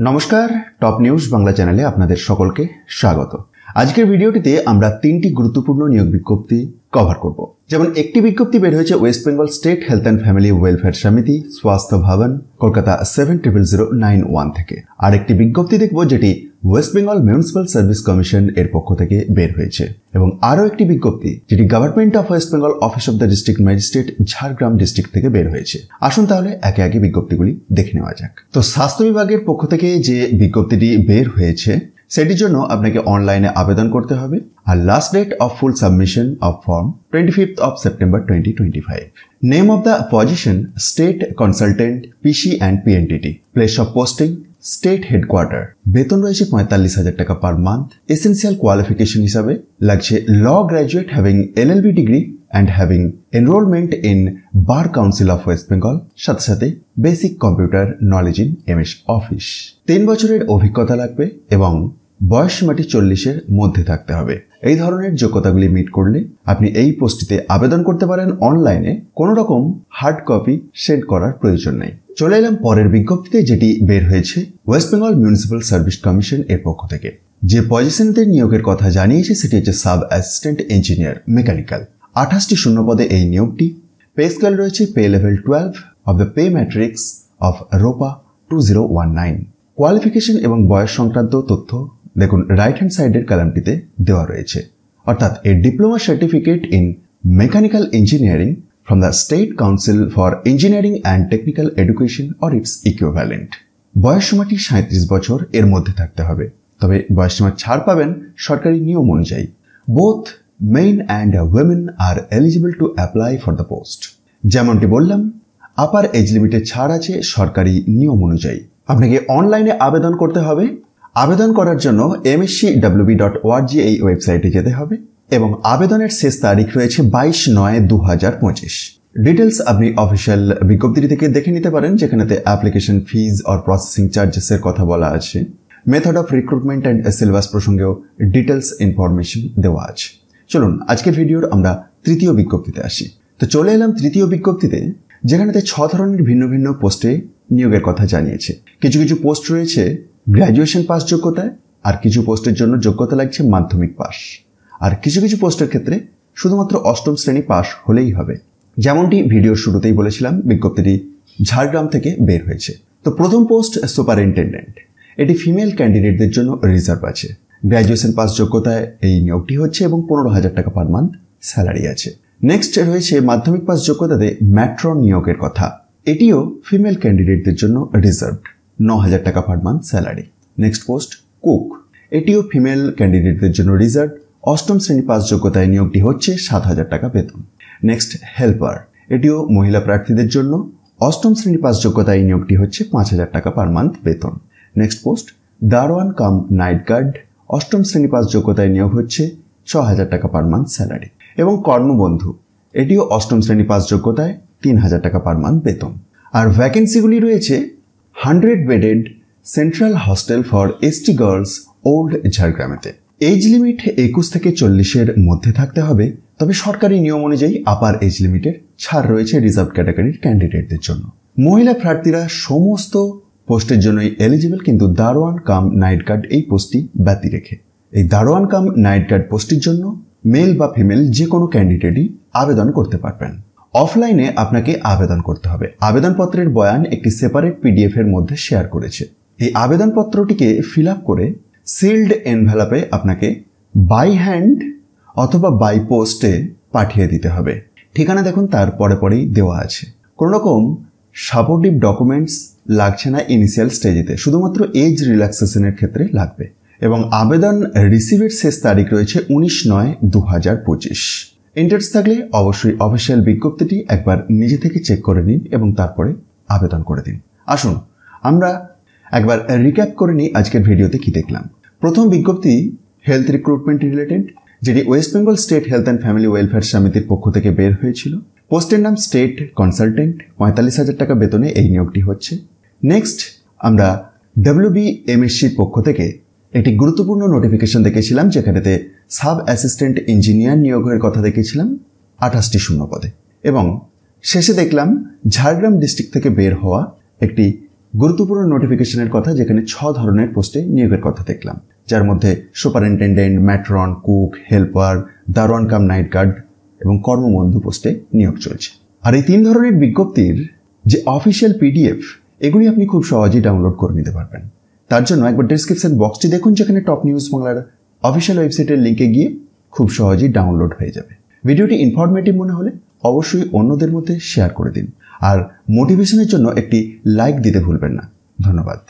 নমস্কার, top news Bangla চ্যানেলে আপনাদের সকলকে স্বাগত। আজকের ভিডিওটিতে আমরা তিনটি গুরুত্বপূর্ণ নিয়োগ বিজ্ঞপ্তি কভার করব। যেমন একটি বিজ্ঞপ্তি বের হয়েছে West Bengal state health and family welfare সমিতি, স্বাস্থ্য ভবন, কলকাতা 700091 থেকে। আর একটি বিজ্ঞপ্তি দেখব যেটি West Bengal municipal service commission এর পক্ষ থেকে বের হয়েছে, এবং আরও একটি বিজ্ঞপ্তি যেটি government of West Bengal office of the district magistrate Jhargram district থেকে বের হয়েছে। আসুন তাহলে একে একে বিজ্ঞপ্তিগুলি দেখে নেওয়া যাক। তো স্বাস্থ্য বিভাগের পক্ষ থেকে যে বিজ্ঞপ্তিটি বের হয়েছে সেটির জন্য আপনাকে অনলাইনে আবেদন করতে হবে, আর last date of full submission of form 25th of September 2025। Name of the position state consultant PC and PNTT. Place of posting state headquarter. বেতন রয়েছে 45,000 টাকা পার মান্থ। এসেন্সিয়াল কোয়ালিফিকেশন হিসাবে লাগছে law graduate having LLB degree and having enrolment in bar council of West Bengal, সাথে সাথে basic computer knowledge in MS office. 3 বছরের অভিজ্ঞতা লাগবে এবং বয়স সীমাটি 40-এর মধ্যে থাকতে হবে। এই ধরনের যোগ্যতাগুলি মিট করলে আপনি এই পোস্টটিতে আবেদন করতে পারেন অনলাইনে। কোনো রকম হার্ড কপি সেন্ড করার প্রয়োজন নেই। চলে এলাম পরের বিজ্ঞপ্তিতে, যেটি বের হয়েছে West Bengal municipal service commission এর পক্ষ থেকে। যে পজিশনতে নিয়োগের কথা জানিয়েছে সেটি হচ্ছে সাব অ্যাসিস্ট্যান্ট ইঞ্জিনিয়ার মেকানিক্যাল। 28টি শূন্য পদে এই নিয়োগটি। পে স্কেল রয়েছে pay level 12 of the pay matrix of রোপা 2019। কোয়ালিফিকেশন এবং বয়স সংক্রান্ত তথ্য দেখুন রাইট হ্যান্ড সাইডের কলামটিতে দেওয়া রয়েছে, অর্থাৎ a diploma certificate in mechanical engineering from the State Council for Engineering and Technical Education or its equivalent। বয়সসীমাটি 37 বছর এর মধ্যে থাকতে হবে, তবে বয়সসীমার ছাড় পাবেন সরকারি নিয়ম অনুযায়ী। Both men and women are eligible to apply for the post। যেমনটি বললাম, আপার এজ লিমিটে ছাড় আছে সরকারি নিয়ম অনুযায়ী। আপনাকে অনলাইনে আবেদন করতে হবে। আবেদন করার জন্য mscwb.org এই ওয়েবসাইটে যেতে হবে এবং আবেদনের শেষ তারিখ রয়েছে 22/9/2025। ডিটেলস আপনি অফিসিয়াল বিজ্ঞপ্তি থেকে দেখে নিতে পারেন, যেখানেতে অ্যাপ্লিকেশন ফিজ আর প্রসেসিং চার্জেসের কথা বলা আছে। Method of recruitment and syllabus প্রসঙ্গেও ডিটেলস ইনফরমেশন দেওয়া আছে। চলুন আজকের ভিডিওর আমরা তৃতীয় বিজ্ঞপ্তিতে আসি। তো চলে এলাম তৃতীয় বিজ্ঞপ্তিতে, যেখানেতে 6 ধরনের ভিন্ন ভিন্ন পোস্টে নিয়োগের কথা জানিয়েছে। কিছু কিছু পোস্ট রয়েছে গ্র্যাজুয়েশন পাস যোগ্যতায়, আর কিছু পোস্টের জন্য যোগ্যতা লাগছে মাধ্যমিক পাস, আর কিছু কিছু পোস্টের ক্ষেত্রে শুধুমাত্র 8ম শ্রেণী পাস হলেই হবে। যেমনটি ভিডিওর শুরুতেই বলেছিলাম, বিজ্ঞপ্তিটি ঝাড়গ্রাম থেকে বের হয়েছে। তো প্রথম পোস্ট সুপারিনটেন্ডেন্ট। এটি ফিমেল ক্যান্ডিডেটদের জন্য রিজার্ভ আছে। গ্র্যাজুয়েশন পাস যোগ্যতায় এই নিয়োগটি হচ্ছে এবং 15,000 টাকা পার মান্থ স্যালারি আছে। নেক্সট রয়েছে মাধ্যমিক পাস যোগ্যতাতে ম্যাট্রন নিয়োগের কথা। এটিও ফিমেল ক্যান্ডিডেটদের জন্য রিজার্ভড, 9,000 টাকা per month salary. Next post cook. এটিও ফিমেল ক্যান্ডিডেটদের জন্য রিজার্ভ। 8ম শ্রেণী পাস যোগ্যতায় নিয়োগটি হচ্ছে 7,000 টাকা বেতন। Next helper. এটিও মহিলা প্রার্থীদের জন্য 8ম শ্রেণী পাস যোগ্যতায় নিয়োগটি হচ্ছে 5,000 টাকা পার মান্থ বেতন। নেক্সট পোস্ট দারোয়ান কাম নাইট গার্ড। 8ম শ্রেণী পাস যোগ্যতায় নিয়োগ হচ্ছে 6,000 টাকা পার মান্থ স্যালারি। এবং কর্মবন্ধু। এটিও 8ম শ্রেণী পাস যোগ্যতায় 3,000 টাকা পার মান্থ বেতন। আর ভ্যাকেন্সিগুলি রয়েছে 100 bedded central hostel for ST girls old ঝাড়গ্রামেতে। এজ লিমিট 21 থেকে 40-এর মধ্যে থাকতে হবে, তবে সরকারি নিয়ম অনুযায়ী আপার এজ লিমিটের ছাড় রয়েছে রিজার্ভ ক্যাটাগরির ক্যান্ডিডেটদের জন্য। মহিলা প্রার্থীরা সমস্ত পোস্টের জন্যই এলিজিবল, কিন্তু দারোয়ান কাম নাইট গার্ড এই পোস্টটি ব্যতি রেখে। এই দারোয়ান কাম নাইট গার্ড পোস্টের জন্য মেল বা ফিমেল যে কোনো ক্যান্ডিডেটই আবেদন করতে পারবেন। অফলাইনে আপনাকে আবেদন করতে হবে। আবেদনপত্রের বয়ান একটি সেপারেট PDF এর মধ্যে শেয়ার করেছে। এই আবেদনপত্রটিকে ফিল আপ করে সিল্ড এনভেলপে আপনাকে বাই হ্যান্ড অথবা বাই পোস্টে পাঠিয়ে দিতে হবে। ঠিকানা দেখুন তার পরেই দেওয়া আছে। কোনো রকম সাপোর্টিভ ডকুমেন্টস লাগছে না ইনিশিয়াল স্টেজেতে, শুধুমাত্র এজ রিল্যাক্সেশনের ক্ষেত্রে লাগবে। এবং আবেদন রিসিভের শেষ তারিখ রয়েছে 19/9/2025। ইন্টারেস্ট থাকলে অবশ্যই অফিসিয়াল বিজ্ঞপ্তিটি একবার নিজে থেকে চেক করে নিন এবং তারপরে আবেদন করে দিন। আসুন আমরা একবার রিক্যাপ করে নিই আজকের ভিডিওতে কি দেখলাম। প্রথম বিজ্ঞপ্তি হেলথ রিক্রুটমেন্ট রিলেটেড, যেটি West Bengal state health and family welfare সমিতির পক্ষ থেকে বের হয়েছিল। পোস্টের নাম স্টেট কনসালটেন্ট, 45,000 টাকা বেতনে এই নিয়োগটি হচ্ছে। নেক্সট আমরা WBMSCর পক্ষ থেকে একটি গুরুত্বপূর্ণ নোটিফিকেশন দেখেছিলাম, যেখানেতে সাব অ্যাসিস্ট্যান্ট ইঞ্জিনিয়ার নিয়োগের কথা দেখেছিলাম 28টি শূন্য পদে। এবং শেষে দেখলাম ঝাড়গ্রাম ডিস্ট্রিক্ট থেকে বের হওয়া একটি গুরুত্বপূর্ণ নোটিফিকেশনের কথা, যেখানে 6 ধরনের পোস্টে নিয়োগের কথা দেখলাম, যার মধ্যে সুপারিনটেন্ডেন্ট, ম্যাট্রন, কুক, হেল্পার, দারোয়ান কাম নাইট গার্ড এবং কর্মবন্ধু পোস্টে নিয়োগ চলছে। আর এই 3 ধরনের বিজ্ঞপ্তির যে অফিসিয়াল পিডিএফ, এগুলি আপনি খুব সহজেই ডাউনলোড করে নিতে পারবেন। তার জন্য একবার ডেসক্রিপশন বক্সটি দেখুন, যেখানে টপ নিউজ বাংলার অফিসিয়াল ওয়েবসাইটের লিঙ্কে গিয়ে খুব সহজেই ডাউনলোড হয়ে যাবে। ভিডিওটি ইনফরমেটিভ মনে হলে অবশ্যই অন্যদের মধ্যে শেয়ার করে দিন, আর মোটিভেশনের জন্য একটি লাইক দিতে ভুলবেন না। ধন্যবাদ।